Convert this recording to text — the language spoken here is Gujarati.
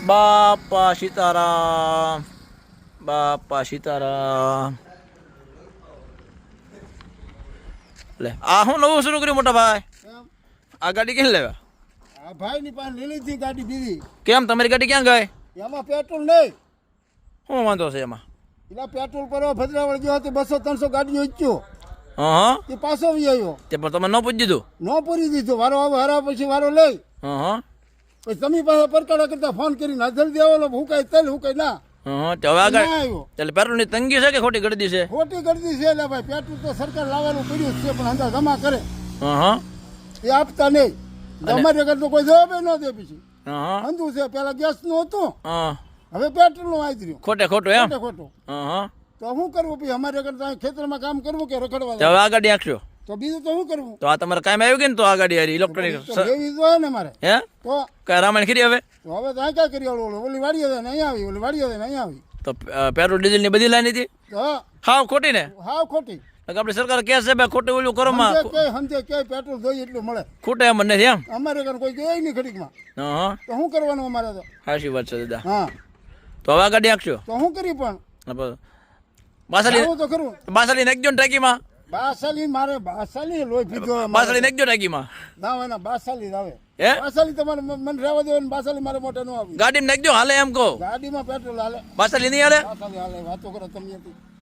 બાપા સીતારામ, બાપા સીતારામ. લે આ હું નવું શરૂ કર્યું મોટા ભાઈ? આ ગાડી ક્યાં લેવા? આ ભાઈ ની પાસે લીલી હતી ગાડી બીજી. કેમ તમારી ગાડી ક્યાં ગઈ? એમાં પેટ્રોલ નહીં. શું વાંધો છે એમાં? એના પેટ્રોલ પર ભદ્રાવળ ગયો હતો 200-300 ગાડીઓ ઈચ્છ્યો. હા એ પાછો વી આવ્યો. તે પણ તમે ન પૂછી દીધું? ન પૂરી દીધું. વારો આવે હરા પછી વારો લઈ. હા પછી તમે પાસે પરકાળા કરતા ફોન કરીને જલ્દી આવો. હું કઈ તેલ હું કઈ ના. હા તો હવે આગળ આવ્યો. એટલે પેટ્રોલ ની તંગી છે કે ખોટી ગળદી છે? ખોટી ગરદી છે એટલે ભાઈ પેટ્રોલ તો સરકાર લાવવાનું કર્યું જ છે પણ અંદર જમા કરે હા એ આપતા નહીં. અમારે આગળ તો કોઈ જવાબ ન દે. પછી હા અંધુ છે. પેલા ગેસ નું હતું, હા હવે પેટ્રોલ નું આવી રહ્યું. ખોટે ખોટું એમ? ખોટે ખોટું. હા તો શું કરવું? પછી અમારે આગળ તો ખેતરમાં કામ કરવું કે રખડવા તો જવું? હવે આ ગાડી આંખશો તો બીજું તો શું કરવું? તો આ તમારે કામ આવ્યું કે ને? તો આ ગાડી હારી ઇલેક્ટ્રોનિક તો લેવી જ હોય ને મારે. હે તો કઈ રામાયણ ખરી હવે? તો હવે તો આ ક્યાં કરી આવું? ઓલી વાડીઓ દે ને અહીંયા આવી, ઓલી વાડીઓ દે ને અહીંયા આવી. તો પેટ્રોલ ડીઝલ ની બધી લાઈન હતી તો હાવ ખોટી ને? હાવ ખોટી. આપડી સરકાર કે છે ભાઈ ખોટું ઓલું કરો માં સમજે કે પેટ્રોલ જોઈએ એટલું મળે. ખૂટે એમ નથી એમ? અમારે આગળ કોઈ ગયો નહીં ઘડીકમાં. હા તો શું કરવાનું અમારે? તો સાચી વાત છે દાદા. હા તો હવે આ ગાડી આંખશો? તો શું કરી પણ બાસાલી આવું તો ખરું. બાસાલી નાખજો ને ટાંકીમાં. બાસાલી મારે બાસાલી લોહી પીધો. બાસાલી નાખજો ટાંકીમાં. ના હોય ને બાસાલી જ આવે. હે બાસાલી તમારે મને રહેવા દેવો ને બાસાલી મારે મોટે ન આવી. ગાડીમાં નાખજો હાલે એમ કહો. ગાડીમાં પેટ્રોલ હાલે, બાસાલી નહીં હાલે? બાસાલી હાલે. વાતો કરો તમે.